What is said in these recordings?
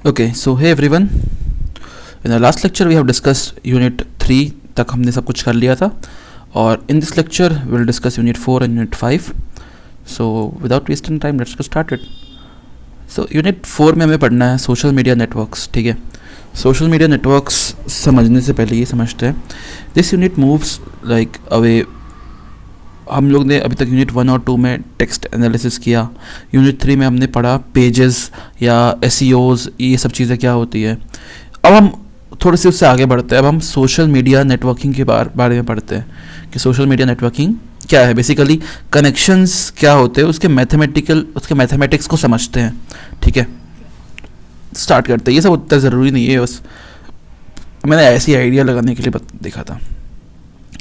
Okay, so hey everyone. In the last lecture we have discussed Unit 3 तक हमने सब कुछ कर लिया था और in this lecture we will discuss Unit 4 and Unit 5. So without wasting time let's get started. So Unit 4 में हमें पढ़ना है सोशल मीडिया नेटवर्क्स. ठीक है, सोशल मीडिया नेटवर्क्स समझने से पहले ये समझते हैं this unit moves like away. हम लोग ने अभी तक यूनिट 1 और 2 में टेक्स्ट एनालिसिस किया. यूनिट 3 में हमने पढ़ा पेजेस या एसईओज, ये सब चीज़ें क्या होती है. अब हम थोड़े से उससे आगे बढ़ते हैं. अब हम सोशल मीडिया नेटवर्किंग के बारे में पढ़ते हैं कि सोशल मीडिया नेटवर्किंग क्या है. बेसिकली कनेक्शंस क्या होते हैं, उसके मैथमेटिक्स को समझते हैं. ठीक है, स्टार्ट करते हैं. ये सब उतना ज़रूरी नहीं है, बस मैंने ऐसी आइडिया लगाने के लिए देखा था.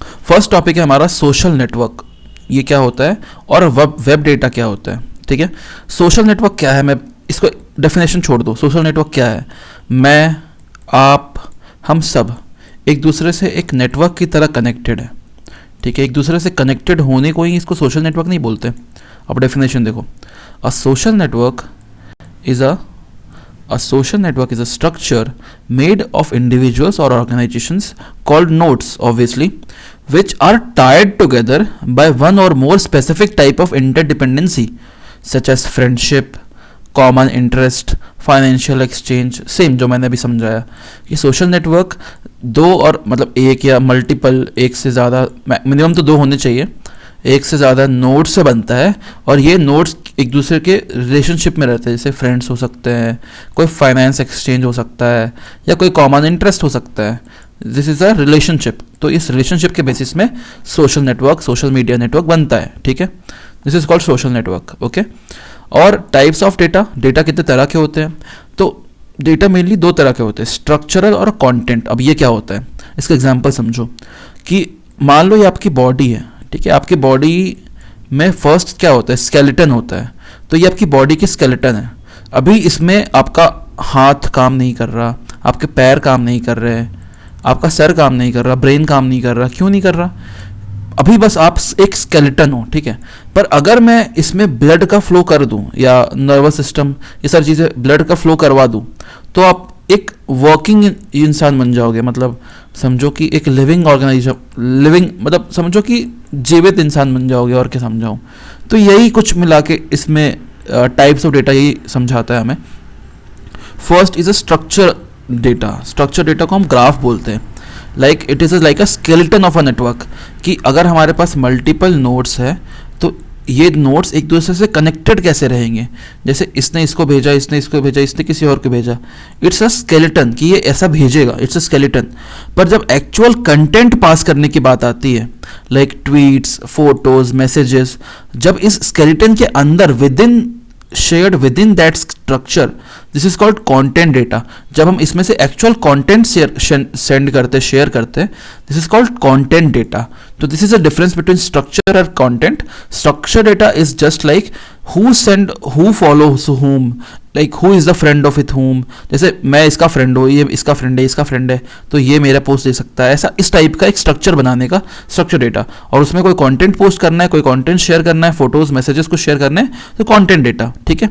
फर्स्ट टॉपिक है हमारा सोशल नेटवर्क. ये क्या होता है और वेब डेटा क्या होता है. ठीक है, सोशल नेटवर्क क्या है, मैं इसको डेफिनेशन छोड़ दो. सोशल नेटवर्क क्या है, मैं, आप, हम सब एक दूसरे से एक नेटवर्क की तरह कनेक्टेड है. ठीक है, एक दूसरे से कनेक्टेड होने को ही इसको सोशल नेटवर्क नहीं बोलते. अब डेफिनेशन देखो, अ social network is a social network is a structure made of individuals or organizations called nodes, obviously, which are tied together by one or more specific type of interdependency, such as friendship, common interest, financial exchange. Same जो मैंने अभी समझाया कि social network दो और मतलब एक या मल्टीपल, एक से ज़्यादा, मिनिमम तो दो होने चाहिए, एक से ज़्यादा नोड्स से बनता है. और ये नोड्स एक दूसरे के रिलेशनशिप में रहते हैं, जैसे फ्रेंड्स हो सकते हैं, कोई फाइनेंस एक्सचेंज हो सकता है, या कोई कॉमन इंटरेस्ट हो सकता है. This is a relationship. तो इस रिलेशनशिप के बेसिस में social network, social media network बनता है. ठीक है, this is called social network. Okay, और टाइप्स ऑफ डेटा, डेटा कितने तरह के होते हैं. तो डेटा मेनली दो तरह के होते हैं, स्ट्रक्चरल और कंटेंट. अब ये क्या होता है, इसका एग्जांपल समझो कि मान लो ये आपकी बॉडी है. ठीक है, आपकी बॉडी में फर्स्ट क्या होता है, स्केलेटन होता है. तो ये आपकी बॉडी की स्केलेटन है. अभी इसमें आपका हाथ काम नहीं कर रहा, आपके पैर काम नहीं कर रहे, आपका सर काम नहीं कर रहा, ब्रेन काम नहीं कर रहा. क्यों नहीं कर रहा, अभी बस आप एक स्केलेटन हो. ठीक है, पर अगर मैं इसमें ब्लड का फ्लो कर दूं या नर्वस सिस्टम, ये सारी चीज़ें ब्लड का फ्लो करवा दूं, तो आप एक वर्किंग इंसान बन जाओगे. मतलब समझो कि एक लिविंग ऑर्गेनाइजेशन, लिविंग मतलब समझो कि जीवित इंसान बन जाओगे. और क्या समझाऊं, तो यही कुछ मिला के इसमें टाइप्स ऑफ डेटा यही समझाता है हमें. First is a structure data. Structure data को हम ग्राफ बोलते हैं. Like it is like a skeleton of a network, कि अगर हमारे पास मल्टीपल नोड्स है तो ये नोड्स एक दूसरे से कनेक्टेड कैसे रहेंगे. जैसे इसने इसको भेजा, इसने इसको भेजा, इसने किसी और को भेजा. इट्स अ स्केलेटन कि ये ऐसा भेजेगा, इट्स अ स्केलेटन. पर जब एक्चुअल कंटेंट पास करने की बात आती है, लाइक ट्वीट्स, फोटोज, मैसेजेस, जब इस स्केलेटन के अंदर shared with in that structure, this is called content data. जब हम इसमें से एक्चुअल कंटेंट सेंड करते, शेयर करते, this is called content data. तो this is a difference between structure और content. Structure data is just like who follows whom, like who is the friend of with whom. जैसे मैं इसका friend हूँ, ये इसका फ्रेंड है, इसका फ्रेंड है, तो ये मेरा पोस्ट दे सकता है. ऐसा इस टाइप का एक स्ट्रक्चर बनाने का स्ट्रक्चर डेटा. और उसमें कोई कंटेंट पोस्ट करना है, कोई कंटेंट शेयर करना है, फोटोज मैसेजेस को शेयर करने हैं, तो कंटेंट डेटा. ठीक है,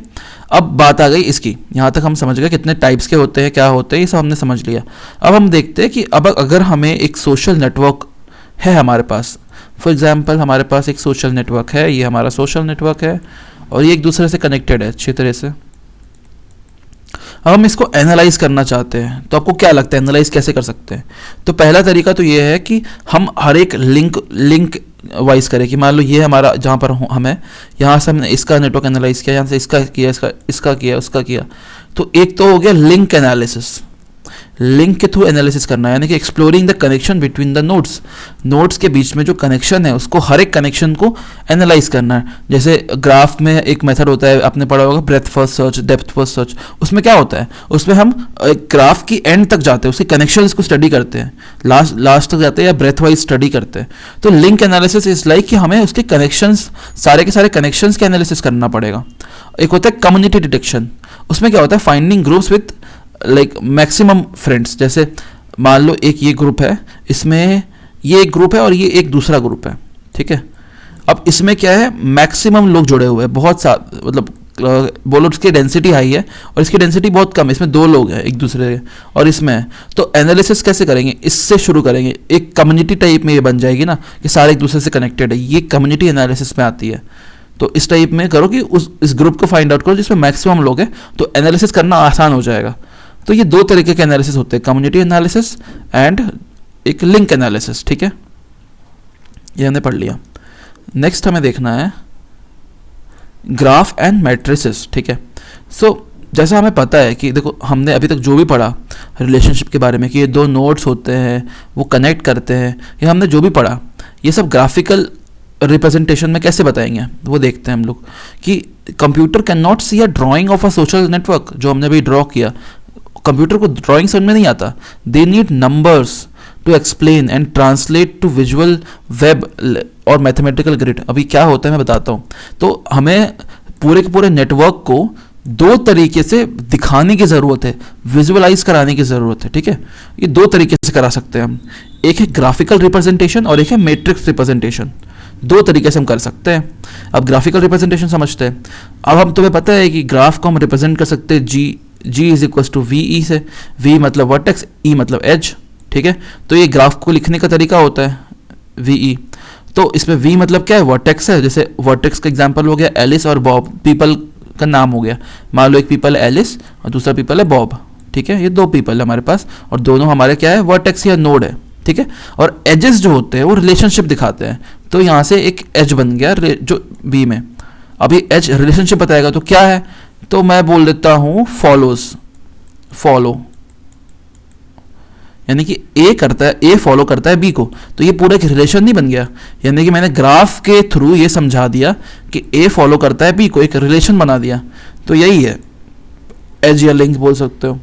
अब बात आ गई इसकी. यहाँ तक हम समझ गए कितने टाइप्स के होते हैं, क्या होते हैं, ये सब हमने समझ लिया. अब हम देखते हैं कि अब अगर हमें एक सोशल नेटवर्क है हमारे पास, फॉर एग्जाम्पल हमारे पास एक सोशल नेटवर्क है, ये हमारा सोशल नेटवर्क है और ये एक दूसरे से कनेक्टेड है अच्छी तरह से. अब हम इसको एनालाइज करना चाहते हैं, तो आपको क्या लगता है एनालाइज कैसे कर सकते हैं. तो पहला तरीका तो ये है कि हम हर एक लिंक वाइज करें कि मान लो ये हमारा जहाँ पर हम है, यहाँ से हमने इसका नेटवर्क एनालाइज किया, यहाँ से इसका किया, इसका किया, उसका किया. तो एक तो हो गया लिंक एनालिसिस. लिंक के थ्रू एनालिसिस करना, यानी कि exploring the connection between the nodes. Nodes के बीच में जो कनेक्शन है उसको, हर एक कनेक्शन को एनालाइज करना है. जैसे ग्राफ में एक मेथड होता है, आपने पढ़ा होगा, breath first search, depth first search. उसमें क्या होता है, उसमें हम एक ग्राफ की एंड तक जाते हैं, उसके कनेक्शंस को स्टडी करते हैं, लास्ट तक जाते हैं या ब्रेथ वाइज स्टडी करते हैं. तो लिंक एनालिसिस इज लाइक कि हमें उसके कनेक्शंस, सारे के सारे कनेक्शंस के एनालिसिस करना पड़ेगा. एक होता है कम्युनिटी डिटेक्शन. उसमें क्या होता है, finding groups with like maximum friends. जैसे मान लो एक ये ग्रुप है, इसमें ये एक ग्रुप है और ये एक दूसरा ग्रुप है. ठीक है, अब इसमें क्या है, मैक्सिमम लोग जुड़े हुए हैं, बहुत सा मतलब बोलो उसकी डेंसिटी हाई है और इसकी डेंसिटी बहुत कम है, इसमें दो लोग हैं एक दूसरे के और इसमें है, तो एनालिसिस कैसे करेंगे, इससे शुरू करेंगे। एक कम्युनिटी टाइप में ये बन जाएगी ना कि सारे एक दूसरे से कनेक्टेड है, ये कम्युनिटी एनालिसिस में आती है। तो इस टाइप में करो कि इस ग्रुप को फाइंड आउट करो जिसमें मैक्सिमम लोग हैं, तो एनालिसिस करना आसान हो जाएगा। तो ये दो तरीके के एनालिसिस होते हैं, कम्युनिटी एनालिसिस एंड एक लिंक एनालिसिस। ठीक है, ये हमने पढ़ लिया। नेक्स्ट हमें देखना है ग्राफ एंड मैट्रिसेस। ठीक है, सो जैसा हमें पता है कि देखो हमने अभी तक जो भी पढ़ा रिलेशनशिप के बारे में कि ये दो नोड्स होते हैं वो कनेक्ट करते हैं, ये हमने जो भी पढ़ा ये सब ग्राफिकल रिप्रेजेंटेशन में कैसे बताएंगे वो देखते हैं हम लोग। कि computer can not see a drawing of a social network, जो हमने अभी ड्रॉ किया, कंप्यूटर को ड्राइंग समझ में नहीं आता। They need numbers to explain and translate to visual web और मैथमेटिकल ग्रिड। अभी क्या होता है मैं बताता हूँ। तो हमें पूरे के पूरे नेटवर्क को दो तरीके से दिखाने की ज़रूरत है, विजुअलाइज कराने की ज़रूरत है। ठीक है, ये दो तरीके से करा सकते हैं हम, एक है ग्राफिकल रिप्रेजेंटेशन और एक है मैट्रिक्स रिप्रेजेंटेशन। दो तरीके से हम कर सकते हैं। अब ग्राफिकल रिप्रेजेंटेशन समझते हैं। अब हम तुम्हें पता है कि ग्राफ को हम रिप्रेजेंट कर सकते हैं G is equal to V E से, वी मतलब वर्टेक्स, ई मतलब एज। ठीक है, तो ये ग्राफ को लिखने का तरीका होता है वी ई। तो इसमें वी मतलब क्या है, वर्टेक्स है। जैसे वर्टेक्स का एग्जांपल हो गया एलिस और बॉब, पीपल का नाम हो गया। मान लो एक पीपल है एलिस और दूसरा पीपल है बॉब। ठीक है, ये दो पीपल है हमारे पास और दोनों हमारे क्या है, वर्टेक्स या नोड है। ठीक है, और एजेस जो होते हैं वो रिलेशनशिप दिखाते हैं। तो यहाँ से एक एज बन गया जो बी में। अभी एज रिलेशनशिप बताएगा तो क्या है, तो मैं बोल देता हूँ फॉलोज, फॉलो, यानी कि ए करता है, ए फॉलो करता है बी को। तो ये पूरा एक रिलेशन नहीं बन गया, यानी कि मैंने ग्राफ के थ्रू ये समझा दिया कि ए फॉलो करता है बी को, एक रिलेशन बना दिया। तो यही है एज या लिंक बोल सकते हो।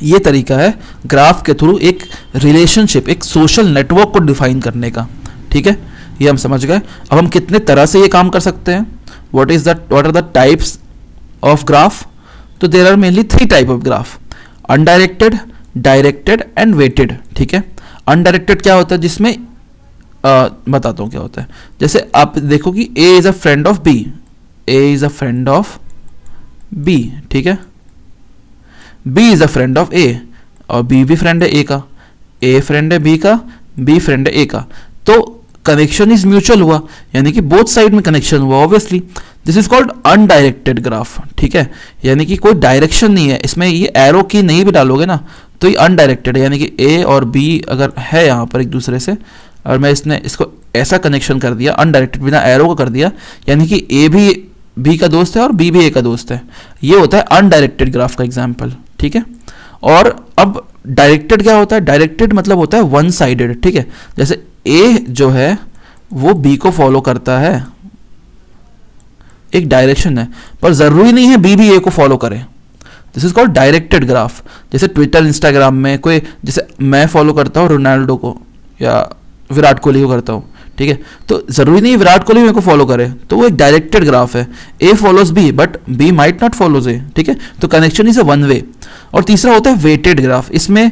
ये तरीका है ग्राफ के थ्रू एक रिलेशनशिप, एक सोशल नेटवर्क को डिफाइन करने का। ठीक है, ये हम समझ गए। अब हम कितने तरह से ये काम कर सकते हैं, what are the types of graph. तो there are mainly 3 type of graph, undirected, directed and weighted. ठीक है, अनडायरेक्टेड क्या होता है, जिसमें बताता हूँ क्या होता है। जैसे आप देखो कि A is a friend of B, A is a friend of B. ठीक है, B is a friend of A और बी भी फ्रेंड है ए का, ए फ्रेंड है बी का, बी फ्रेंड है ए का। तो कनेक्शन इज म्यूचुअल हुआ, यानी कि बोथ साइड में कनेक्शन हुआ obviously. This is called undirected graph. ठीक है, यानी कि कोई डायरेक्शन नहीं है इसमें, ये एरो की नहीं भी डालोगे ना तो ये अनडायरेक्टेड है। यानी कि ए और बी अगर है यहाँ पर एक दूसरे से और मैं इसको ऐसा कनेक्शन कर दिया अनडायरेक्टेड, बिना एरो को कर दिया, यानी कि ए भी बी का दोस्त है और बी भी ए का दोस्त है। ये होता है अनडायरेक्टेड ग्राफ का एग्जाम्पल। ठीक है, और अब डायरेक्टेड क्या होता है, डायरेक्टेड मतलब होता है वन साइडेड। ठीक है, जैसे ए जो है वो बी को फॉलो करता है, एक डायरेक्शन है, पर जरूरी नहीं है बी भी ए को फॉलो करे। This is called directed graph. जैसे ट्विटर, इंस्टाग्राम में कोई, जैसे मैं फॉलो करता हूँ रोनाल्डो को या विराट कोहली को करता हूँ। ठीक है, तो जरूरी नहीं विराट कोहली मेरे को फॉलो करे, तो वो एक डायरेक्टेड ग्राफ है। A follows B but B might not follows A. ठीक है, तो connection is a one way. और तीसरा होता है वेटेड ग्राफ। इसमें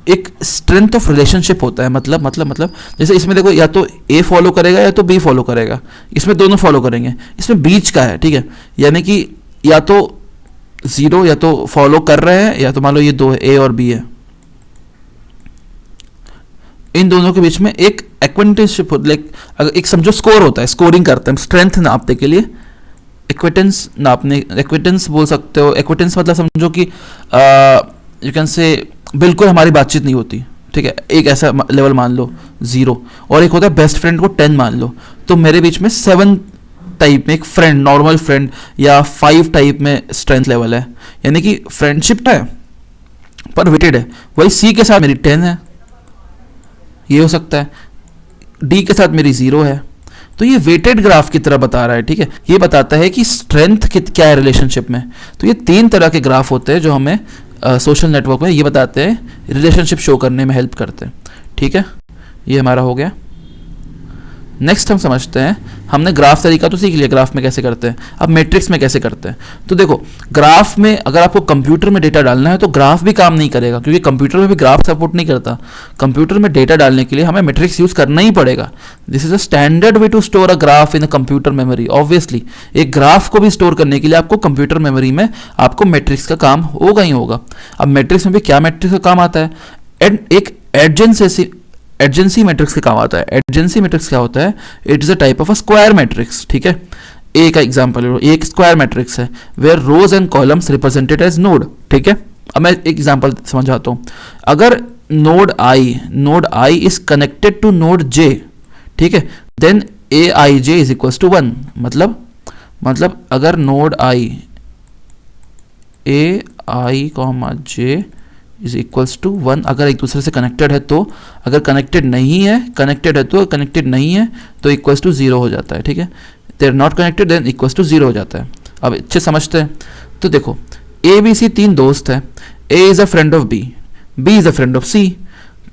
एक स्ट्रेंथ ऑफ रिलेशनशिप होता है, मतलब जैसे इसमें देखो या तो ए फॉलो करेगा या तो बी फॉलो करेगा, इसमें दोनों फॉलो करेंगे, इसमें बीच का है। ठीक है, यानी कि या तो जीरो या तो फॉलो कर रहे हैं या तो मान लो ये दो है, ए और बी है, इन दोनों के बीच में एक एक्वेंटेंसशिप, लाइक अगर एक समझो स्कोर होता है, स्कोरिंग करते हैं स्ट्रेंथ नापने के लिए, एक्वेटेंस नापने, एक्वेटेंस बोल सकते हो। एक्वेटेंस मतलब समझो कि यू कैन से बिल्कुल हमारी बातचीत नहीं होती। ठीक है, एक ऐसा लेवल मान लो 0, और एक होता है बेस्ट फ्रेंड को 10 मान लो, तो मेरे बीच में 7 टाइप में एक फ्रेंड, नॉर्मल फ्रेंड या 5 टाइप में स्ट्रेंथ लेवल है, यानी कि फ्रेंडशिप है पर वेटेड है। वही सी के साथ मेरी 10 है, ये हो सकता है, डी के साथ मेरी 0 है। तो ये वेटेड ग्राफ की तरह बता रहा है। ठीक है, ये बताता है कि स्ट्रेंथ क्या है रिलेशनशिप में। तो ये 3 तरह के ग्राफ होते हैं जो हमें सोशल नेटवर्क में ये बताते हैं, रिलेशनशिप शो करने में हेल्प करते हैं। ठीक है, ये हमारा हो गया। नेक्स्ट हम समझते हैं, हमने ग्राफ तरीका तो सीख लिया ग्राफ में कैसे करते हैं, अब मैट्रिक्स में कैसे करते हैं। तो देखो ग्राफ में अगर आपको कंप्यूटर में डेटा डालना है तो ग्राफ भी काम नहीं करेगा, क्योंकि कंप्यूटर में भी ग्राफ सपोर्ट नहीं करता। कंप्यूटर में डेटा डालने के लिए हमें मैट्रिक्स यूज करना ही पड़ेगा। This is a standard way to store a graph in a computer memory. Obviously एक ग्राफ को भी स्टोर करने के लिए आपको कंप्यूटर मेमोरी में आपको मैट्रिक्स का काम होगा ही होगा। अब मैट्रिक्स में भी क्या मैट्रिक्स का काम आता है, एक एडजेंसी मैट्रिक्स का काम आता है। एडजेंसी मैट्रिक्स क्या होता है, it is a type of a square matrix, ठीक है। ए का एग्जांपल लो, एक स्क्वायर मैट्रिक्स है where rows and columns represented as node, ठीक है। अब मैं एक एग्जांपल समझाता हूं। अगर node I is connected to node J, ठीक है, then A I J is equal to 1। मतलब अगर node I A I comma J is equals to 1 अगर एक दूसरे से कनेक्टेड है तो, अगर कनेक्टेड नहीं है तो इक्वल्स टू 0 हो जाता है, ठीक है। They are not connected then equals to 0 हो जाता है। अब अच्छे समझते हैं। तो देखो ए बी सी 3 दोस्त हैं, A is a friend of B, B is a friend of C.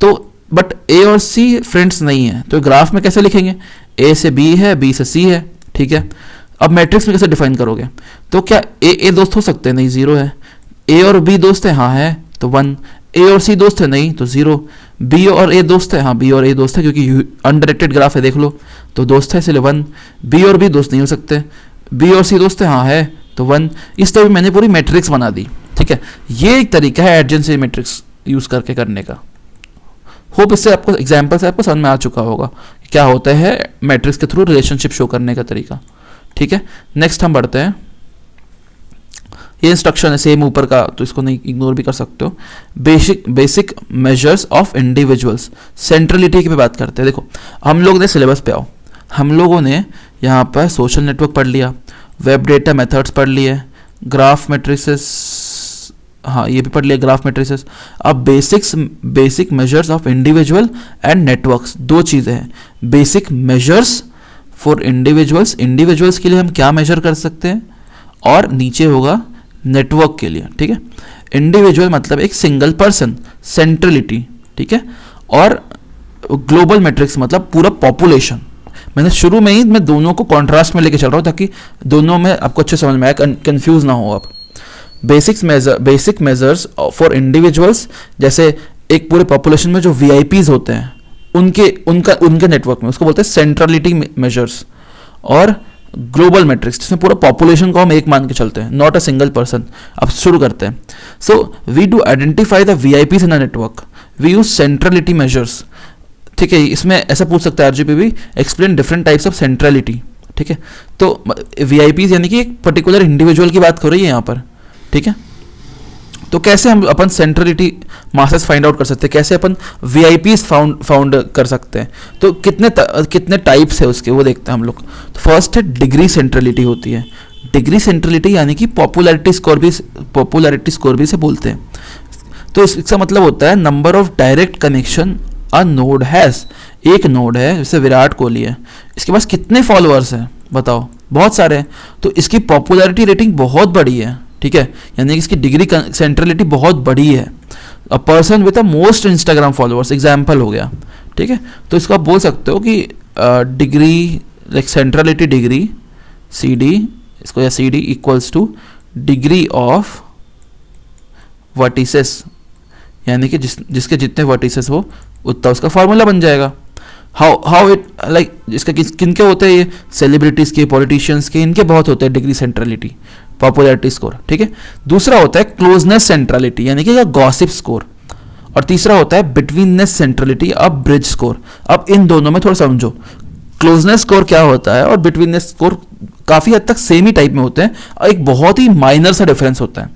तो बट ए और सी फ्रेंड्स नहीं है, तो ग्राफ में कैसे लिखेंगे, ए से बी है, बी से सी है, ठीक है। अब मैट्रिक्स में कैसे डिफाइन करोगे, तो क्या ए दोस्त हो सकते हैं, नहीं 0 है। ए और बी दोस्त है, हाँ है, तो 1। ए और सी दोस्त है, नहीं, तो 0। बी और ए दोस्त है, हाँ बी और ए दोस्त है, क्योंकि अनडायरेक्टेड ग्राफ है, देख लो, तो दोस्त है इसलिए 1। बी और बी दोस्त नहीं हो सकते, बी और सी दोस्त है, हाँ है, तो 1। इस तरह मैंने पूरी मैट्रिक्स बना दी, ठीक है। ये एक तरीका है एडजेंसी मैट्रिक्स यूज करके करने का। होप इससे आपको एग्जाम्पल से आपको समझ में आ चुका होगा क्या होता है मैट्रिक्स के थ्रू रिलेशनशिप शो करने का तरीका, ठीक है। नेक्स्ट हम बढ़ते हैं। ये इंस्ट्रक्शन है सेम ऊपर का, तो इसको नहीं इग्नोर भी कर सकते हो। Basic measures of individuals, centrality की भी बात करते हैं। देखो हम लोग ने सिलेबस पे आओ, हम लोगों ने यहाँ पर सोशल नेटवर्क पढ़ लिया, वेब डेटा मेथड्स पढ़ लिए, ग्राफ मैट्रिसेस, हाँ ये भी पढ़ लिया ग्राफ मैट्रिसेस। अब basic measures of individual and networks, दो चीज़ें हैं। बेसिक मेजर्स फॉर इंडिविजुअल्स के लिए हम क्या मेजर कर सकते हैं, और नीचे होगा नेटवर्क के लिए, ठीक है। इंडिविजुअल मतलब एक सिंगल पर्सन, सेंट्रलिटी, ठीक है। और ग्लोबल मैट्रिक्स मतलब पूरा पॉपुलेशन। मैंने शुरू में ही मैं दोनों को कॉन्ट्रास्ट में लेके चल रहा हूँ ताकि दोनों में आपको अच्छे समझ में आए, कंफ्यूज ना हो आप। बेसिक मेजर्स फॉर इंडिविजुअल्स, जैसे एक पूरे पॉपुलेशन में जो वीआईपीज होते हैं उनके नेटवर्क में, उसको बोलते हैं सेंट्रलिटी मेजर्स। और ग्लोबल मैट्रिक्स जिसमें पूरा पॉपुलेशन को हम एक मान के चलते हैं, नॉट अ सिंगल पर्सन। अब शुरू करते हैं। So we do identify the VIPs in a network, we use centrality measures, ठीक है। इसमें ऐसा पूछ सकता है RGPV, explain different types of centrality, ठीक है। तो वीआईपीज यानी कि एक पर्टिकुलर इंडिविजुअल की बात कर रही है यहाँ पर, ठीक है। तो कैसे हम अपन सेंट्रलिटी मासेस फाइंड आउट कर सकते हैं, कैसे अपन वीआईपीज फाउंड कर सकते हैं। तो कितने टाइप्स है उसके, वो देखते हैं हम लोग। तो फर्स्ट है डिग्री सेंट्रलिटी होती है। डिग्री सेंट्रलिटी यानी कि पॉपुलैरिटी स्कोर भी से बोलते हैं। तो इसका मतलब होता है number of direct connection a node has. एक नोड है जैसे विराट कोहली है, इसके पास कितने फॉलोअर्स हैं बताओ, बहुत सारे हैं, तो इसकी पॉपुलैरिटी रेटिंग बहुत बड़ी है, ठीक है। यानी कि इसकी डिग्री सेंट्रलिटी बहुत बड़ी है। A person with a most Instagram followers example हो गया, ठीक है। तो इसको आप बोल सकते हो कि degree like centrality degree C D, इसको या C D equals to degree of vertices, यानी कि जिसके जितने वर्टिसेस हो उतना उसका फॉर्मूला बन जाएगा। हाउ इट लाइक जिसका किनके होते हैं, ये सेलिब्रिटीज़ के, पॉलिटिशियंस के, इनके बहुत होते हैं डिग्री सेंट्रलिटी, पॉपुलैरिटी स्कोर, ठीक है। दूसरा होता है क्लोजनेस सेंट्रलिटी यानी कि गॉसिप स्कोर, और तीसरा होता है बिटवीननेस सेंट्रलिटी, अब ब्रिज स्कोर। अब इन दोनों में थोड़ा समझो, क्लोजनेस स्कोर क्या होता है और बिटवीननेस स्कोर काफ़ी हद तक सेम ही टाइप में होते हैं, और एक बहुत ही माइनर सा डिफरेंस होता है,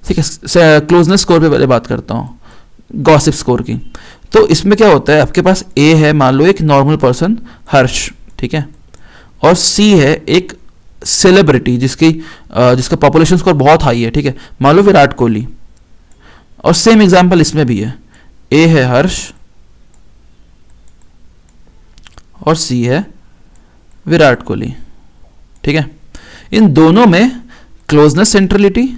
ठीक है। क्लोजनेस स्कोर पे पहले बात करता हूँ, गॉसिप स्कोर की। तो इसमें क्या होता है, आपके पास ए है मान लो एक नॉर्मल पर्सन हर्ष, ठीक है, और सी है एक सेलिब्रिटी जिसका पॉपुलेशन स्कोर बहुत हाई है, ठीक है, मान लो विराट कोहली। और सेम एग्जांपल इसमें भी है, ए है हर्ष और सी है विराट कोहली, ठीक है। इन दोनों में क्लोजनेस सेंट्रलिटी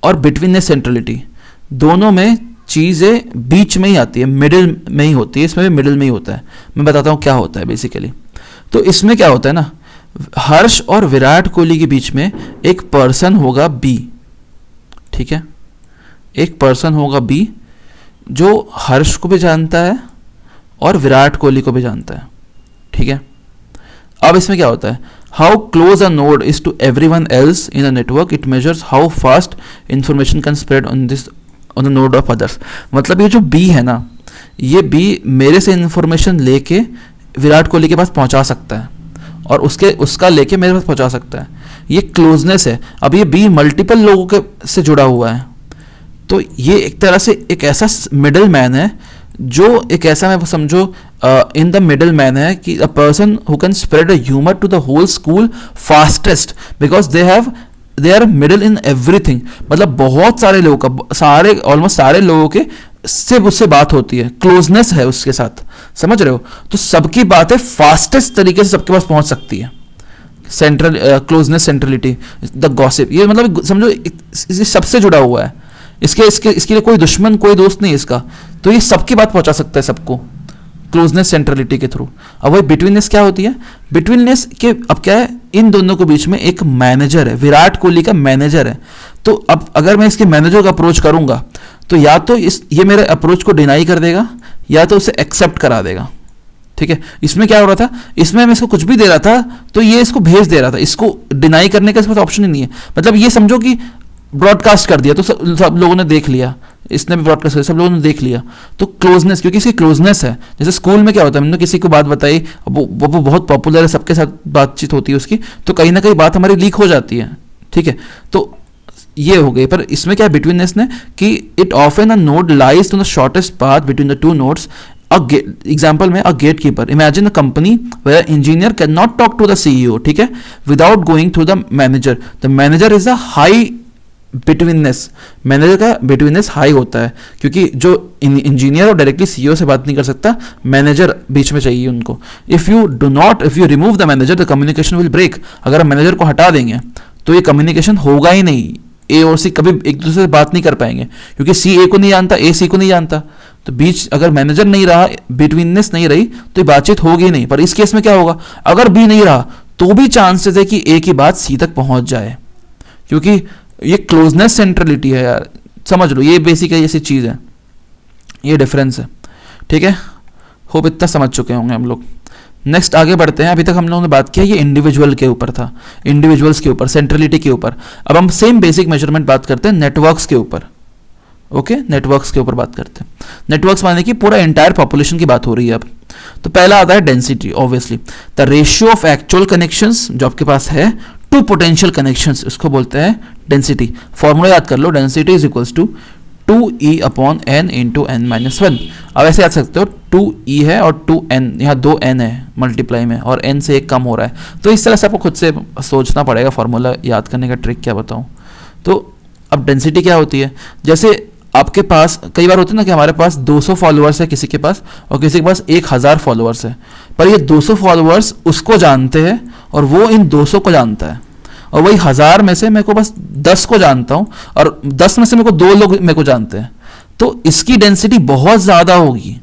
और बिटवीननेस सेंट्रलिटी दोनों में चीज़ें बीच में ही आती है, मिडिल में ही होती है, इसमें भी मिडिल में ही होता है। मैं बताता हूँ क्या होता है बेसिकली। तो इसमें क्या होता है ना, हर्ष और विराट कोहली के बीच में एक पर्सन होगा बी, ठीक है, एक पर्सन होगा बी जो हर्ष को भी जानता है और विराट कोहली को भी जानता है, ठीक है। अब इसमें क्या होता है, how close a node is to everyone else in a network, it measures how fast information can spread on the node of others. मतलब ये जो बी है ना, ये बी मेरे से इंफॉर्मेशन लेके विराट कोहली के पास पहुंचा सकता है और उसका लेके मेरे पास पहुंचा सकता है, ये क्लोजनेस है। अब ये बी मल्टीपल लोगों के से जुड़ा हुआ है, तो ये एक तरह से एक ऐसा मिडल मैन है जो एक ऐसा, मैं समझो इन द मिडल मैन है कि a person who can spread a humour to the whole school fastest because they are middle in everything. मतलब बहुत सारे लोगों का, सारे ऑलमोस्ट सारे लोगों के से उससे बात होती है, क्लोजनेस है उसके साथ, समझ रहे हो। तो सबकी बातें फास्टेस्ट तरीके से सबके पास पहुंच सकती है। Central closeness, centrality, the gossip, ये मतलब समझो ये सबसे जुड़ा हुआ है। इसके लिए कोई दुश्मन कोई दोस्त नहीं इसका, तो ये सबकी बात पहुंचा सकता है सबको क्लोजनेस सेंट्रलिटी के थ्रू। अब वही बिटवीननेस क्या होती है, बिटवीननेस के अब क्या है, इन दोनों के बीच में एक मैनेजर है, विराट कोहली का मैनेजर है। तो अब अगर मैं इसके मैनेजर को अप्रोच करूंगा तो या तो ये मेरे अप्रोच को डिनाई कर देगा या तो उसे एक्सेप्ट करा देगा, ठीक है। इसमें क्या हो रहा था, इसमें मैं इसको कुछ भी दे रहा था तो ये इसको भेज दे रहा था, इसको डिनाई करने का इसमें ऑप्शन ही नहीं है। मतलब ये समझो कि ब्रॉडकास्ट कर दिया तो सब लोगों ने देख लिया, इसने भी ब्रॉडकास्ट किया, सब लोगों ने देख लिया। तो क्लोजनेस, क्योंकि इसकी क्लोजनेस है। जैसे स्कूल में क्या होता है, हमने किसी को बात बताई, वो बहुत पॉपुलर है, सबके साथ बातचीत होती है उसकी, तो कहीं ना कहीं बात हमारी लीक हो जाती है, ठीक है। तो ये हो गई। पर इसमें क्या है बिटवीननेस ने कि it often a node lies to the shortest path between the two nodes. Example में a gatekeeper, imagine a company where engineer can not talk to the CEO, ठीक है, without going through the manager. The manager is a high betweenness, manager का betweenness हाई होता है क्योंकि जो engineer और डायरेक्टली सीईओ से बात नहीं कर सकता, मैनेजर बीच में चाहिए उनको। If you remove the manager the communication will break. अगर हम मैनेजर को हटा देंगे तो ये कम्युनिकेशन होगा ही नहीं, ए और सी कभी एक दूसरे से बात नहीं कर पाएंगे क्योंकि सी ए को नहीं जानता, ए सी को नहीं जानता। तो बीच अगर मैनेजर नहीं रहा, बिटवीननेस नहीं रही, तो ये बातचीत होगी नहीं। पर इस केस में क्या होगा, अगर बी नहीं रहा तो भी चांसेस है कि ए की बात सी तक पहुंच जाए, क्योंकि ये क्लोजनेस सेंट्रलिटी है यार, समझ लो। ये बेसिक ऐसी चीज है, ये डिफरेंस है, ठीक है। होप इतना समझ चुके होंगे हम लोग। नेक्स्ट आगे बढ़ते हैं। अभी तक हम लोगों ने बात किया ये इंडिविजुअल के ऊपर था, इंडिविजुअल्स के ऊपर, सेंट्रलिटी के ऊपर। अब हम सेम बेसिक मेजरमेंट बात करते हैं नेटवर्क्स के ऊपर। ओके, नेटवर्क्स के ऊपर बात करते हैं। नेटवर्क्स माने कि पूरा एंटायर पॉपुलेशन की बात हो रही है अब। तो पहला आता है density, obviously the ratio of actual connections जो आपके पास है टू पोटेंशियल कनेक्शंस, उसको बोलते हैं डेंसिटी। फॉर्मूला याद कर लो, density is equals to 2e upon n into n minus 1। अब ऐसे याद सकते हो 2e है और 2n, यहाँ 2n है मल्टीप्लाई में और n से एक कम हो रहा है। तो इस तरह से आपको खुद से सोचना पड़ेगा, फॉर्मूला याद करने का ट्रिक क्या बताऊँ। तो अब डेंसिटी क्या होती है, जैसे आपके पास कई बार होता है ना कि हमारे पास 200 फॉलोअर्स है किसी के पास और किसी के पास 1000 फॉलोअर्स है, पर ये 200 फॉलोअर्स उसको जानते हैं और वो इन 200 को जानता है, और वही 1000 में से मेरे को बस 10 को जानता हूँ और 10 में से मेरे को 2 लोग मेरे को जानते हैं। तो इसकी डेंसिटी बहुत ज़्यादा होगी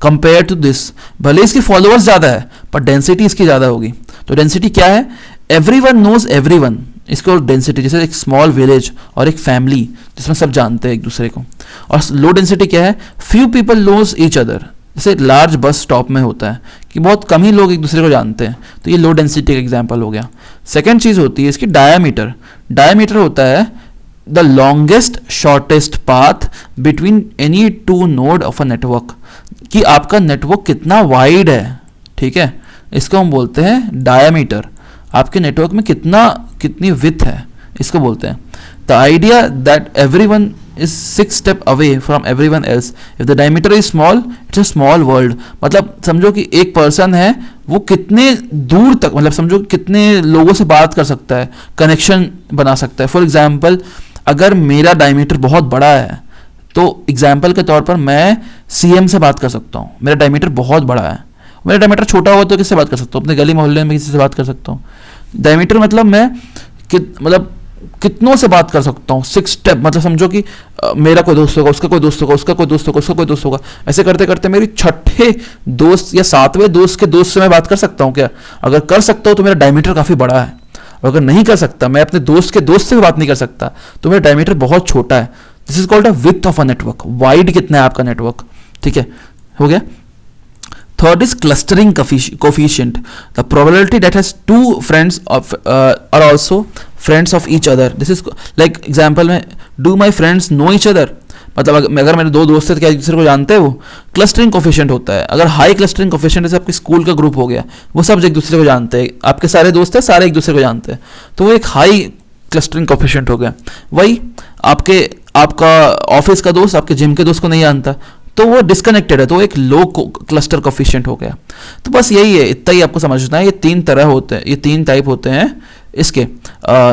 कंपेयर टू दिस। भले इसके फॉलोअर्स ज़्यादा है पर डेंसिटी इसकी ज़्यादा होगी। तो डेंसिटी क्या है, एवरीवन नोज एवरीवन, इसको डेंसिटी, जैसे एक स्मॉल विलेज और एक फैमिली जिसमें सब जानते हैं एक दूसरे को। और लो डेंसिटी क्या है, few people knows each other, जैसे लार्ज बस स्टॉप में होता है कि बहुत कम ही लोग एक दूसरे को जानते हैं। तो ये लो डेंसिटी का एग्जांपल हो गया। सेकंड चीज़ होती है इसकी डायामीटर। डायामीटर होता है the longest shortest path between any two node of a network, कि आपका नेटवर्क कितना वाइड है, ठीक है, इसको हम बोलते हैं डायामीटर। आपके नेटवर्क में कितनी विड्थ है, इसको बोलते हैं। The idea that everyone is 6 step away from everyone else. If the diameter is small, it's a small world. मतलब समझो कि एक पर्सन है, वो कितने दूर तक, मतलब समझो कितने लोगों से बात कर सकता है, कनेक्शन बना सकता है। फॉर एग्जाम्पल अगर मेरा डायमीटर बहुत बड़ा है तो एग्जाम्पल के तौर पर मैं सीएम से बात कर सकता हूँ, मेरा डायमीटर बहुत बड़ा है। मेरा डायमीटर छोटा होगा तो किससे बात कर सकता हूँ, अपने गली मोहल्ले में किसी से बात कर सकता हूँ। डायमीटर मतलब मैं मतलब कितनों से बात कर सकता हूँ, 6 स्टेप, मतलब समझो कि मेरा कोई दोस्त होगा, उसका कोई दोस्त होगा, उसका कोई दोस्त होगा, उसका कोई दोस्त होगा, ऐसे करते करते मेरी छठे दोस्त या सातवें दोस्त के दोस्त से मैं बात कर सकता हूँ क्या? अगर कर सकता हूँ तो मेरा डायमीटर काफ़ी बड़ा है, और अगर नहीं कर सकता, मैं अपने दोस्त के दोस्त से भी बात नहीं कर सकता, तो मेरा डायमीटर बहुत छोटा है। This is called a width of a network. Wide कितना है आपका नेटवर्क, ठीक है, हो गया। Third is clustering coefficient. The probability that has two friends are also friends of each other. This is like example में, do my friends know each other? मतलब अगर मेरे दो दोस्त हैं तो क्या एक दूसरे को जानते हैं? वो क्लस्टरिंग कोफिशिएंट होता है। अगर हाई क्लस्टरिंग कोफिशिएंट जैसे आपके स्कूल का ग्रुप हो गया, वो सब एक दूसरे को जानते हैं, आपके सारे दोस्त हैं, सारे एक दूसरे को जानते हैं, तो वो एक हाई क्लस्टरिंग कोफिशिएंट हो गया। वही आपका ऑफिस का दोस्त आपके जिम के दोस्त को नहीं जानता, तो वो डिस्कनेक्टेड है, तो एक लो क्लस्टर कोफिशिएंट हो गया। तो बस यही है, इतना ही आपको समझना है। ये 3 तरह होते हैं, ये 3 टाइप होते हैं इसके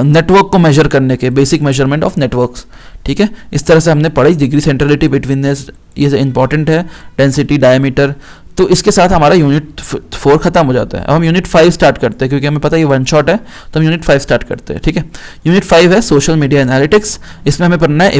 नेटवर्क को मेजर करने के, बेसिक मेजरमेंट ऑफ नेटवर्क्स, ठीक है। इस तरह से हमने पढ़ी। डिग्री सेंट्रलिटी, बिटवीननेस, ये इंपॉर्टेंट है, डेंसिटी, डायमीटर। तो इसके साथ हमारा यूनिट 4 खत्म हो जाता है। अब हम यूनिट 5 स्टार्ट करते हैं, क्योंकि हमें पता है ये 1 शॉट है, तो हम यूनिट 5 स्टार्ट करते हैं, ठीक है। यूनिट 5 है सोशल मीडिया एनालिटिक्स। इसमें हमें पढ़ना है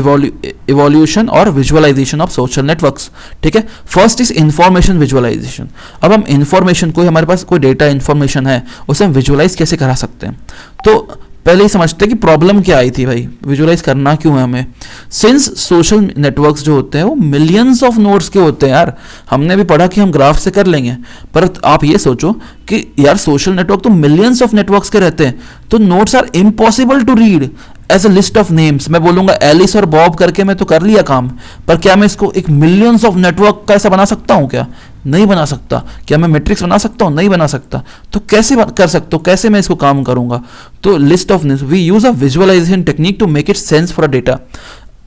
इवोल्यूशन और विजुअलाइजेशन ऑफ सोशल नेटवर्क्स, ठीक है। First is information visualisation. अब हम इंफॉर्मेशन को, हमारे पास कोई डेटा इंफॉर्मेशन है, उसे हम विजुअलाइज कैसे करा सकते हैं? तो पहले ही समझते हैं कि प्रॉब्लम क्या आई थी भाई, विजुअलाइज करना क्यों है हमें। सिंस सोशल नेटवर्क्स जो होते हैं वो मिलियंस ऑफ नोड्स के होते हैं यार। हमने भी पढ़ा कि हम ग्राफ से कर लेंगे, पर आप ये सोचो कि यार सोशल नेटवर्क तो मिलियंस ऑफ नेटवर्क्स के रहते हैं, तो nodes are impossible to read as a list of names. मैं बोलूंगा एलिस और बॉब करके मैं तो कर लिया काम, पर क्या मैं इसको एक मिलियंस ऑफ नेटवर्क का ऐसा बना सकता हूँ क्या? नहीं बना सकता। क्या मैं मैट्रिक्स बना सकता हूँ? नहीं बना सकता। तो कैसे कर सकता हूँ, कैसे मैं इसको काम करूंगा? तो list of names, we use a visualisation technique to make it sense for a data.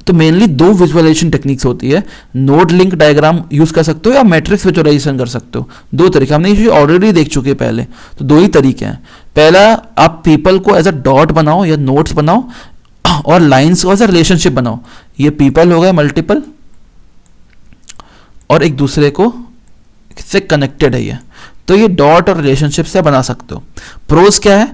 तो मेनली 2 विजुअलाइजेशन टेक्निक्स होती है, नोड लिंक डायग्राम यूज कर सकते हो या मैट्रिक्स विजुअलाइजेशन कर सकते हो। 2 तरीके हमने ये ऑलरेडी देख चुके हैं पहले, तो 2 ही तरीके हैं। पहला, आप पीपल को एज अ डॉट बनाओ या नोट्स बनाओ, और लाइंस को एज अ रिलेशनशिप बनाओ। ये पीपल हो गए मल्टीपल, और एक दूसरे को से कनेक्टेड है ये, तो ये डॉट और रिलेशनशिप से बना सकते हो। प्रोज क्या है?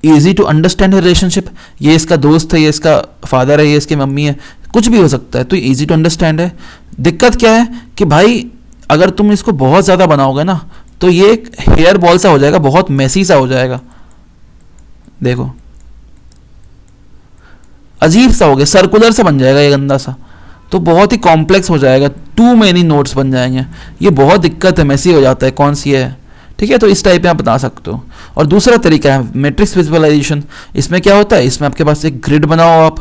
Easy to understand relationship. ये इसका दोस्त है, ये इसका फादर है, ये इसकी मम्मी है, कुछ भी हो सकता है, तो इजी टू अंडरस्टैंड है। दिक्कत क्या है कि भाई अगर तुम इसको बहुत ज़्यादा बनाओगे ना, तो ये एक हेयर बॉल सा हो जाएगा, बहुत मैसी सा हो जाएगा। देखो अजीब सा हो गया, सर्कुलर सा बन जाएगा ये गंदा सा, तो बहुत ही कॉम्प्लेक्स हो जाएगा, टू मेनी नोट्स बन जाएंगे, ये बहुत दिक्कत है, मैसी हो जाता है। कौन सी है, ठीक है। तो इस टाइप में आप बता सकते हो। और दूसरा तरीका है मैट्रिक्स विजुअलाइजेशन। इसमें क्या होता है, इसमें आपके पास एक ग्रिड बनाओ आप,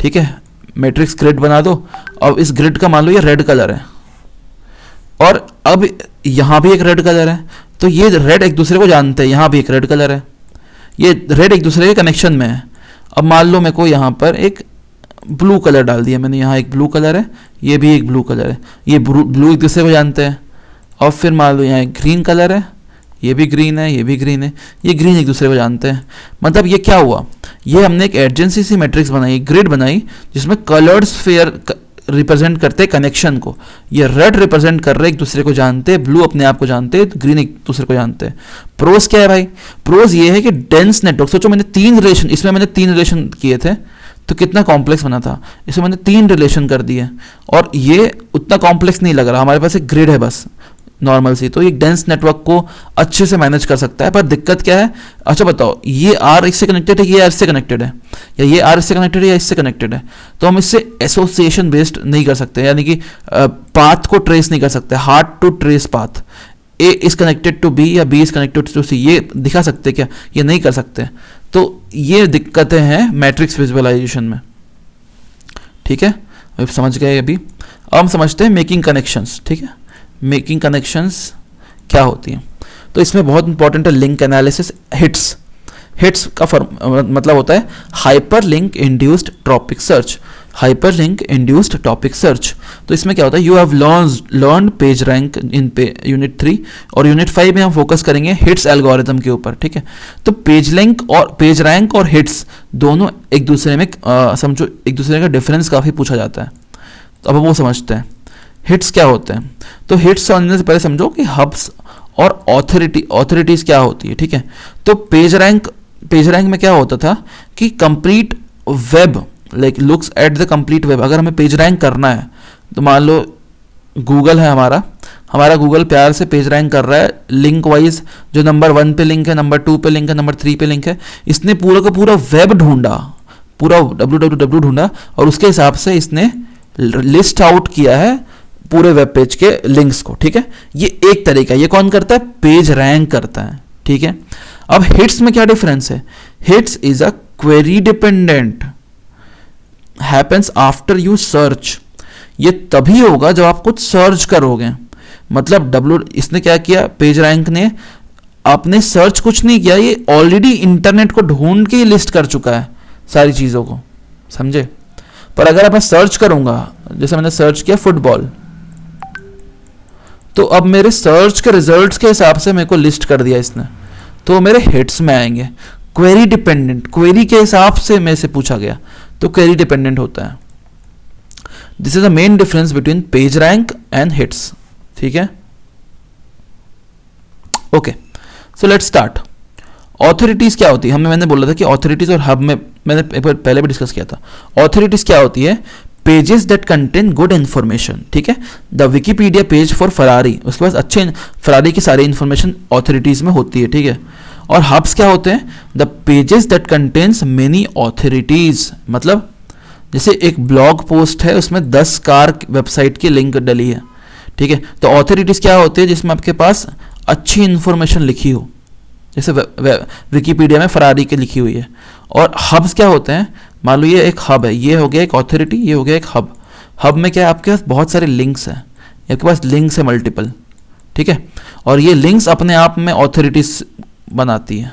ठीक है, मैट्रिक्स ग्रिड बना दो। अब इस ग्रिड का मान लो ये रेड कलर है, और अब यहाँ भी एक रेड कलर है, तो ये रेड एक दूसरे को जानते हैं, यहाँ भी एक रेड कलर है, ये रेड एक दूसरे के कनेक्शन में है। अब मान लो मेरे को यहाँ पर एक ब्लू कलर डाल दिया मैंने, यहाँ एक ब्लू कलर है, ये भी एक ब्लू कलर है, ये ब्लू एक दूसरे को जानते हैं। और फिर मान लो यहाँ एक ग्रीन कलर है, ये भी ग्रीन है, ये भी ग्रीन है, ये ग्रीन एक दूसरे को जानते हैं। मतलब ये क्या हुआ, ये हमने एक एडजेंसी सी मैट्रिक्स बनाई, ग्रिड बनाई, जिसमें कलर्ड स्फीयर रिप्रेजेंट करते हैं कनेक्शन को। ये रेड रिप्रेजेंट कर रहे एक दूसरे को जानते हैं, ब्लू अपने आप को जानते हैं, तो ग्रीन एक दूसरे को जानते हैं। प्रोज क्या है भाई, प्रोज ये है कि डेंस नेटवर्क, सोचो मैंने 3 रिलेशन, इसमें मैंने 3 रिलेशन किए थे, तो कितना कॉम्प्लेक्स बना था। इसमें मैंने 3 रिलेशन कर दिए, और ये उतना कॉम्प्लेक्स नहीं लग रहा, हमारे पास एक ग्रिड है बस नॉर्मल सी, तो ये डेंस नेटवर्क को अच्छे से मैनेज कर सकता है। पर दिक्कत क्या है, अच्छा बताओ, ये आर इससे कनेक्टेड है, ये आर इससे कनेक्टेड है, या ये आर इससे कनेक्टेड है, या इससे कनेक्टेड है, तो हम इससे एसोसिएशन बेस्ड नहीं कर सकते, यानी कि पाथ को ट्रेस नहीं कर सकते, hard to trace path. A is connected to B या B is connected to C, ये दिखा सकते क्या, ये नहीं कर सकते। तो ये दिक्कतें हैं मैट्रिक्स विजुअलाइजेशन में, ठीक है, अब समझ गए। अभी अब हम समझते हैं मेकिंग कनेक्शंस, ठीक है। मेकिंग कनेक्शंस क्या होती हैं, तो इसमें बहुत इंपॉर्टेंट है लिंक एनालिसिस। हिट्स, हिट्स का मतलब होता है hyper link induced topic search, hyper link induced topic search. तो इसमें क्या होता है, you have learn page rank in unit 3, और यूनिट 5 में हम फोकस करेंगे हिट्स एल्गोरिथम के ऊपर, ठीक है। तो पेज लिंक और पेज रैंक और हिट्स दोनों एक दूसरे में समझो, एक दूसरे का डिफरेंस काफ़ी पूछा जाता है, तो अब वो समझते हैं हिट्स क्या होते हैं। तो हिट्स समझने से पहले समझो कि हब्स और ऑथोरिटीज क्या होती है, ठीक है। तो पेज रैंक में क्या होता था कि complete web like looks at the complete web, अगर हमें पेज रैंक करना है तो मान लो गूगल है हमारा गूगल प्यार से पेज रैंक कर रहा है लिंक वाइज, जो नंबर 1 पे लिंक है, नंबर 2 पे लिंक है, नंबर 3 पे लिंक है, इसने पूरा का पूरा वेब ढूंढा, पूरा www ढूंढा और उसके हिसाब से इसने लिस्ट आउट किया है पूरे वेब पेज के लिंक्स को, ठीक है। ये एक तरीका है, ये कौन करता है, पेज रैंक करता है, ठीक है। अब हिट्स में क्या डिफरेंस है, hits is a query dependent, happens after you search, ये तभी होगा जब आप कुछ सर्च करोगे, मतलब इसने क्या किया, पेज रैंक ने आपने सर्च कुछ नहीं किया, ये ऑलरेडी इंटरनेट को ढूंढ के लिस्ट कर चुका है सारी चीज़ों को, समझे। पर अगर अब मैं सर्च करूंगा, जैसे मैंने सर्च किया फुटबॉल, तो अब मेरे सर्च के रिजल्ट्स के हिसाब से मेरे को लिस्ट कर दिया इसने, तो मेरे हिट्स में आएंगे। क्वेरी डिपेंडेंट, क्वेरी के हिसाब से मेरे से पूछा गया तो क्वेरी डिपेंडेंट होता है। This is the main difference between page rank and hits, ठीक है। Okay, so let's start. Authorities क्या होती है, मैंने बोला था कि ऑथोरिटीज और हब में मैंने एक बार पहले भी डिस्कस किया था। ऑथोरिटीज क्या होती है, pages that contain good information, ठीक है। The Wikipedia page for Ferrari, उसके पास अच्छे फरारी की सारी इन्फॉर्मेशन ऑथोरिटीज में होती है, ठीक है। और हब्स क्या होते हैं, the pages that contains many authorities, मतलब जैसे एक ब्लॉग पोस्ट है उसमें 10 कार वेबसाइट की लिंक डली है, ठीक है। तो ऑथोरिटीज क्या होती है, जिसमें आपके पास अच्छी इन्फॉर्मेशन लिखी हो, जैसे विकीपीडिया में फरारी की लिखी हुई है। और हब्स क्या होते हैं, मान लो ये एक हब है, ये हो गया एक ऑथोरिटी, ये हो गया एक हब। हब में क्या है, आपके पास बहुत सारे लिंक्स हैं, आपके पास लिंक्स है मल्टीपल, ठीक है। और ये लिंक्स अपने आप में ऑथोरिटीज बनाती है,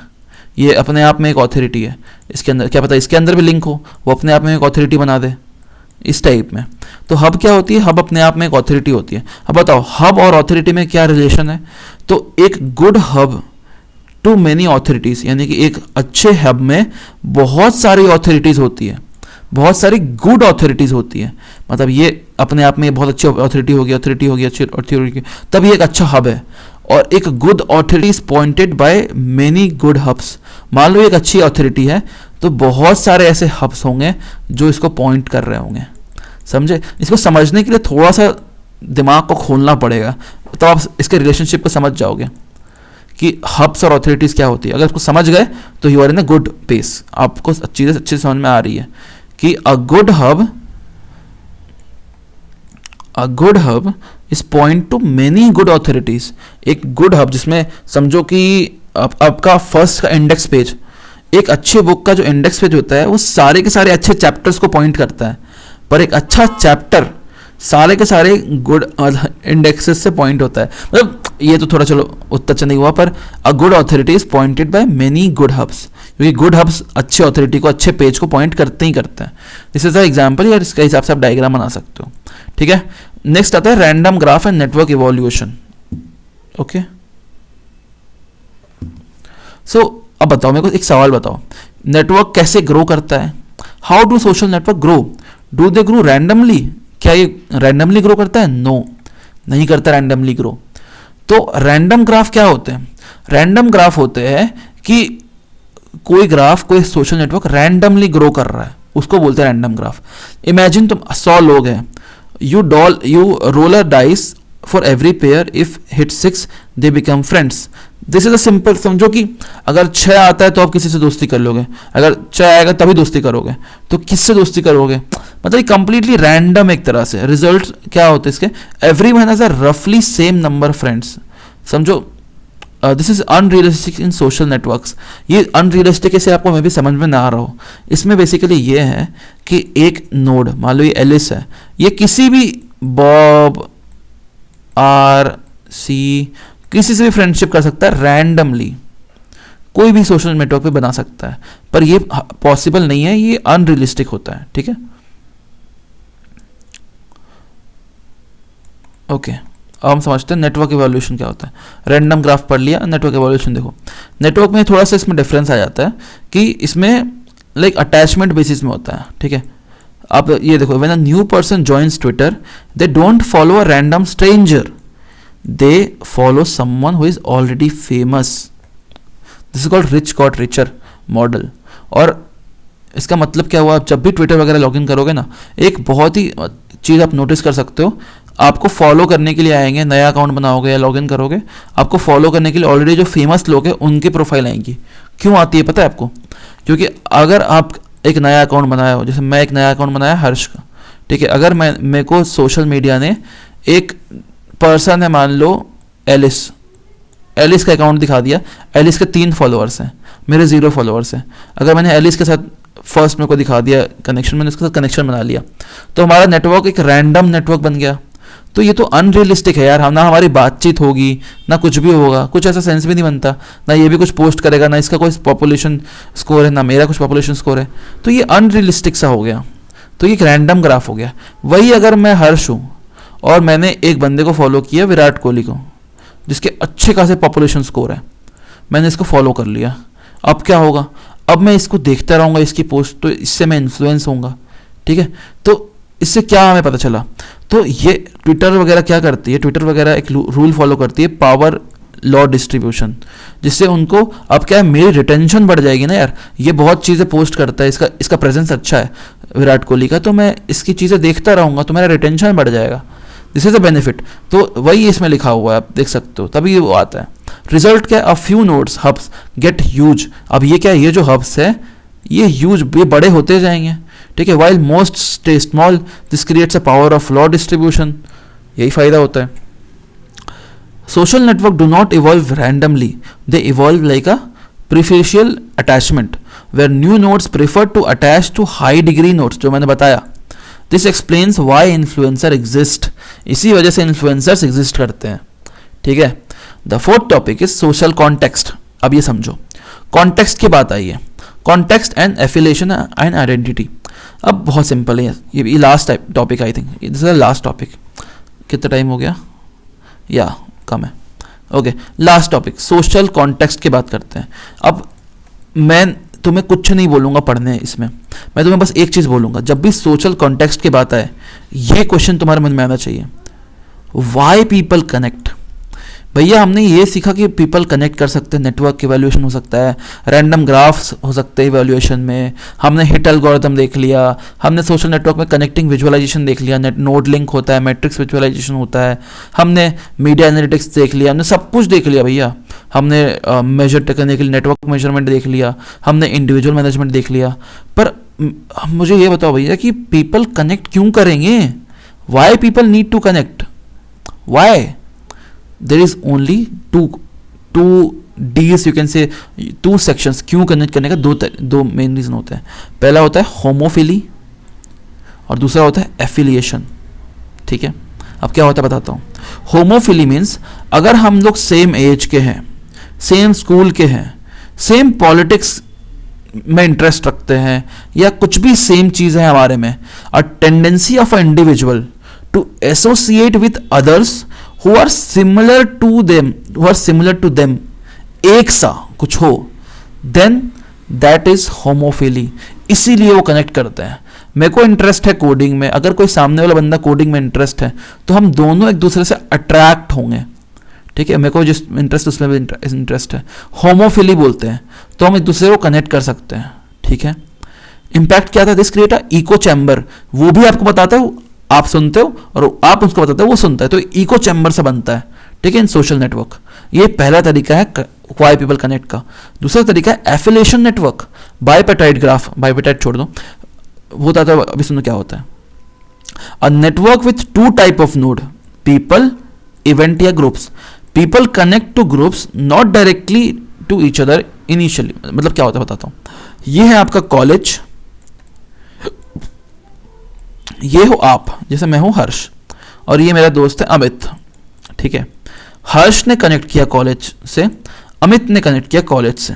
ये अपने आप में एक ऑथोरिटी है। इसके अंदर क्या पता इसके अंदर भी लिंक हो, वो अपने आप में एक ऑथोरिटी बना दे, इस टाइप में। तो हब क्या होती है, हब अपने आप में एक ऑथोरिटी होती है। अब बताओ हब और ऑथोरिटी में क्या रिलेशन है, तो एक good hub to many authorities, यानी कि एक अच्छे हब में बहुत सारी ऑथोरिटीज होती है, बहुत सारी गुड ऑथोरिटीज होती है, मतलब ये अपने आप में बहुत अच्छी ऑथोरिटी होगी, अच्छी ऑथोरिटी, तब ये एक अच्छा हब है। और एक good authority is pointed by many good hubs, मान लो एक अच्छी ऑथोरिटी है तो बहुत सारे ऐसे हब्स होंगे जो इसको पॉइंट कर रहे होंगे, समझे। इसको समझने के लिए थोड़ा सा दिमाग को खोलना पड़ेगा, तो आप इसके रिलेशनशिप को समझ जाओगे कि हब्स और ऑथोरिटीज क्या होती है। अगर इसको समझ गए तो you are in a good pace, आपको चीजें अच्छे से समझ में आ रही है कि a good hub is point two many good authorities. एक गुड हब जिसमें समझो कि आपका फर्स्ट का इंडेक्स पेज, एक अच्छे बुक का जो इंडेक्स पेज होता है वो सारे के सारे अच्छे चैप्टर्स को पॉइंट करता है, पर एक अच्छा चैप्टर सारे के सारे गुड इंडेक्सेस से पॉइंट होता है। मतलब ये तो थोड़ा चलो उतना अच्छा नहीं हुआ, पर a good authority is pointed by many good hubs, क्योंकि गुड हब्स अच्छे ऑथोरिटी को, अच्छे पेज को पॉइंट करते ही करते हैं। दिस इज अ एग्जांपल, या इसके हिसाब से आप डायग्राम बना सकते हो, ठीक है। नेक्स्ट आता है random graph and network evolution. Okay, so अब बताओ मेरे को एक सवाल बताओ, नेटवर्क कैसे ग्रो करता है, how do social network grow, do they grow randomly, क्या ये रैंडमली ग्रो करता है, नो नहीं करता रैंडमली ग्रो। तो रैंडम ग्राफ क्या होते हैं, रैंडम ग्राफ होते हैं कि कोई ग्राफ, कोई सोशल नेटवर्क रैंडमली ग्रो कर रहा है, उसको बोलते हैं रैंडम ग्राफ। इमेजिन तुम 100 लोग हैं, you roll a dice for every pair, if hit 6 they become friends. This is a simple, समझो कि अगर 6 आता है तो आप किसी से दोस्ती कर लोगे, अगर 6 आएगा तभी दोस्ती करोगे, तो किससे दोस्ती करोगे, मतलब कंप्लीटली रैंडम एक तरह से। रिजल्ट क्या होते हैं इसके, एवरी वन हैज अ रफली सेम नंबर फ्रेंड्स, समझो। This is unrealistic in social networks. ये अनरियलिस्टिक ऐसे आपको मैं भी समझ में ना आ रहा हो, इसमें बेसिकली ये है कि एक नोड, मान लो ये एलिस है, ये किसी भी बॉब, आर, सी, किसी से भी फ्रेंडशिप कर सकता है रैंडमली, कोई भी सोशल नेटवर्क पे बना सकता है, पर ये पॉसिबल नहीं है, ये अनरियलिस्टिक होता है, ठीक है। ओके, अब हम समझते हैं नेटवर्क इवोल्यूशन क्या होता है। रैंडम ग्राफ पढ़ लिया, नेटवर्क इवोल्यूशन देखो। नेटवर्क में थोड़ा सा इसमें डिफरेंस आ जाता है कि इसमें लाइक अटैचमेंट बेसिस में होता है, ठीक है। आप ये देखो, when a new person joins Twitter, they don't follow a random stranger, they follow someone who is already famous. This is called rich got richer model. और इसका मतलब क्या हुआ, आप जब भी ट्विटर वगैरह लॉगिन करोगे ना, एक बहुत ही चीज़ आप नोटिस कर सकते हो, आपको फॉलो करने के लिए आएंगे, नया अकाउंट बनाओगे या लॉगिन करोगे, आपको फॉलो करने के लिए ऑलरेडी जो फेमस लोग हैं उनकी प्रोफाइल आएंगी। क्यों आती है पता है आपको? क्योंकि अगर आप एक नया अकाउंट बनाया हो, जैसे मैं एक नया अकाउंट बनाया हर्ष का, ठीक है, अगर मेरे को सोशल मीडिया ने एक पर्सन है, मान लो एलिस का अकाउंट दिखा दिया, एलिस के 3 फॉलोअर्स हैं, मेरे 0 फॉलोअर्स हैं, अगर मैंने एलिस के साथ फर्स्ट मेरे को दिखा दिया कनेक्शन, मैंने उसके साथ कनेक्शन बना लिया, तो हमारा नेटवर्क एक रैंडम नेटवर्क बन गया। तो ये तो अनरियलिस्टिक है यार, हम ना हमारी बातचीत होगी ना कुछ भी होगा, कुछ ऐसा सेंस भी नहीं बनता, ना ये भी कुछ पोस्ट करेगा, ना इसका कोई पॉपुलेशन स्कोर है, ना मेरा कुछ पॉपुलेशन स्कोर है, तो ये अनरियलिस्टिक सा हो गया, तो ये एक रैंडम ग्राफ हो गया। वही अगर मैं हर्ष हूँ और मैंने एक बंदे को फॉलो किया, विराट कोहली को, जिसके अच्छे खासे पॉपुलेशन स्कोर है, मैंने इसको फॉलो कर लिया, अब क्या होगा, अब मैं इसको देखता रहूँगा, इसकी पोस्ट, तो इससे मैं इन्फ्लुएंस होऊंगा, ठीक है। तो इससे क्या हमें पता चला, तो ये ट्विटर वगैरह क्या करती है, ट्विटर वगैरह एक रूल फॉलो करती है, पावर लॉ डिस्ट्रीब्यूशन, जिससे उनको अब क्या है, मेरी रिटेंशन बढ़ जाएगी ना यार, ये बहुत चीज़ें पोस्ट करता है, इसका प्रेजेंस अच्छा है विराट कोहली का, तो मैं इसकी चीज़ें देखता रहूँगा, तो मेरा रिटेंशन बढ़ जाएगा, दिस इज अ बेनिफिट। तो वही इसमें लिखा हुआ है, आप देख सकते हो, तभी वो आता है। रिजल्ट क्या है, a few nodes hubs get huge. अब ये क्या है, ये जो हब्स है ये ह्यूज, ये बड़े होते जाएंगे, ठीक है, while most stay small, this creates a power of law distribution, यही फायदा होता है। Social network do not evolve randomly, they evolve like a preferential attachment where new nodes prefer to attach to high degree nodes, जो मैंने बताया। This explains why influencer exist, इसी वजह से इन्फ्लुएंसर्स एग्जिस्ट करते हैं, ठीक है। The fourth topic is social context. अब ये समझो, कॉन्टेक्स्ट की बात आई है, context and affiliation and identity. अब बहुत सिंपल है, ये last topic, I think this is the last topic. कितना टाइम हो गया, या कम है, okay. Last topic, social context की बात करते हैं। अब मैं तुम्हें कुछ नहीं बोलूँगा पढ़ने इसमें, मैं तुम्हें बस एक चीज़ बोलूँगा, जब भी सोशल कॉन्टेक्स्ट की बात आए, ये क्वेश्चन तुम्हारे मन में आना चाहिए, वाई पीपल कनेक्ट। भैया हमने ये सीखा कि पीपल कनेक्ट कर सकते हैं, नेटवर्क इवैल्यूएशन हो सकता है, रैंडम ग्राफ्स हो सकते हैं इवैल्यूएशन में, हमने हिट एल्गोरिथम देख लिया, हमने सोशल नेटवर्क में कनेक्टिंग विजुअलाइजेशन देख लिया, नोड लिंक होता है, मैट्रिक्स विजुअलाइजेशन होता है, हमने मीडिया एनालिटिक्स देख लिया, हमने सब कुछ देख लिया भैया, हमने मेजर करने के लिए नेटवर्क मेजरमेंट देख लिया, हमने इंडिविजुअल मैनेजमेंट देख लिया। पर मुझे ये बताओ भैया कि पीपल कनेक्ट क्यों करेंगे, why people need to connect, why? There is only two D's, you can say, 2 sections क्यों कनेक्ट करने का, दो मेन रीजन होते हैं। पहला होता है होमोफिली और दूसरा होता है एफिलिएशन, ठीक है। अब क्या होता है बताता हूँ। होमोफिली मीन्स अगर हम लोग सेम एज के हैं, सेम स्कूल के हैं, सेम पॉलिटिक्स में इंटरेस्ट रखते हैं, या कुछ भी सेम चीज़ है हमारे में, a tendency of a individual to associate with others who are similar to them, एक सा कुछ हो, then that is homophily, इसीलिए वो कनेक्ट करते हैं। मेरे को इंटरेस्ट है कोडिंग में, अगर कोई सामने वाला बंदा कोडिंग में इंटरेस्ट है, तो हम दोनों एक दूसरे से अट्रैक्ट होंगे, ठीक है। मेरे को जिस इंटरेस्ट उसमें भी इंटरेस्ट है, होमोफिली बोलते हैं, तो हम एक दूसरे को कनेक्ट कर सकते हैं, ठीक है। इम्पैक्ट क्या था, this create a echo chamber, वो भी आपको बताता है, आप सुनते हो और आप उसको बताते हो, वो सुनता है, तो इको चैम्बर से बनता है, ठीक है, इन सोशल नेटवर्क। ये पहला तरीका है वाई पीपल कनेक्ट का। दूसरा तरीका है एफिलिएशन नेटवर्क, बाइपेटाइड ग्राफ, बाइपेटाइड छोड़ दो, वो बताता है, अभी सुनो क्या होता है। A network with 2 type of node, people, event या groups. People connect to groups not directly to each other initially. मतलब क्या होता है बताता हूँ। ये है आपका कॉलेज, ये हो आप, जैसे मैं हूं हर्ष और ये मेरा दोस्त है अमित, ठीक है। हर्ष ने कनेक्ट किया कॉलेज से, अमित ने कनेक्ट किया कॉलेज से।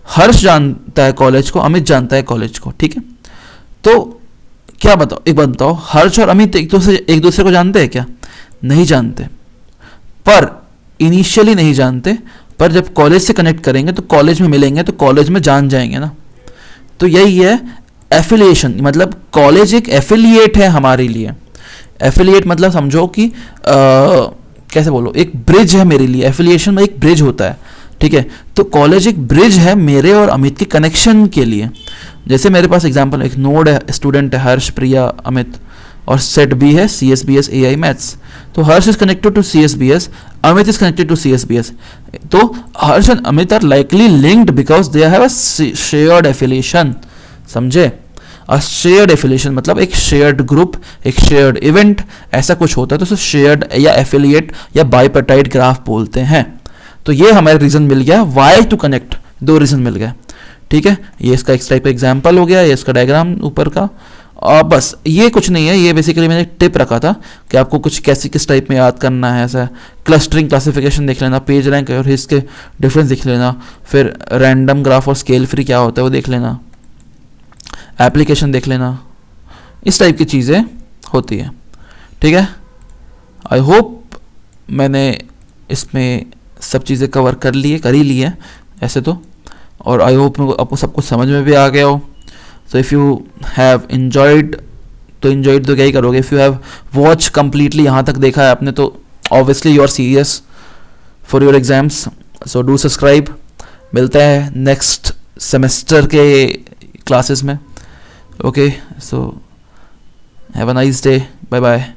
हर्ष जानता है कॉलेज को, अमित जानता है कॉलेज को, ठीक है। तो क्या बताओ, एक बात बताओ, हर्ष और अमित एक दूसरे को जानते हैं क्या? नहीं जानते, पर इनिशियली नहीं जानते, पर जब कॉलेज से कनेक्ट करेंगे तो कॉलेज में मिलेंगे तो कॉलेज में जान जाएंगे ना। तो यही है एफिलिएशन, मतलब कॉलेज एक एफिलिएट है हमारे लिए। एफिलिएट मतलब समझो कि कैसे बोलो, एक ब्रिज है मेरे लिए, एफिलिएशन में एक ब्रिज होता है, ठीक है। तो कॉलेज एक ब्रिज है मेरे और अमित के कनेक्शन के लिए। जैसे मेरे पास एग्जांपल एक नोड है, स्टूडेंट है हर्ष, प्रिया, अमित, और सेट बी है CSBS AI मैथ्स। तो Harsh is connected to CSBS, Amit is connected to CSBS। तो Harsh and Amit are likely linked because they have a shared affiliation. समझे? अ शेयर्ड एफिलिएशन मतलब एक शेयर्ड ग्रुप, एक शेयर्ड इवेंट, ऐसा कुछ होता है तो उसे शेयर्ड या एफिलिएट या बाइपेप्टाइड ग्राफ बोलते हैं। तो ये हमारा रीजन मिल गया वाई टू कनेक्ट, 2 रीजन मिल गए। ठीक है, ये इसका एक टाइप का एग्जाम्पल हो गया, ये इसका डायग्राम ऊपर का। और बस ये कुछ नहीं है, ये बेसिकली मैंने एक टिप रखा था कि आपको कुछ कैसे किस टाइप में याद करना है। ऐसा क्लस्टरिंग क्लासिफिकेशन देख लेना, पेज रैंक और इसके डिफरेंस देख लेना, फिर रैंडम ग्राफ और स्केल फ्री क्या होता है वो देख लेना, एप्लीकेशन देख लेना, इस टाइप की चीज़ें होती है। ठीक है, आई होप मैंने इसमें सब चीज़ें कवर कर ही ली है ऐसे तो, और आई होप आपको सब कुछ समझ में भी आ गया हो। So if you have enjoyed तो क्या ही करोगे। If you have watch completely यहाँ तक देखा है आपने तो obviously you are serious for your exams. So do subscribe. मिलते हैं नेक्स्ट सेमेस्टर के क्लासेस में। Okay, so have a nice day, bye bye.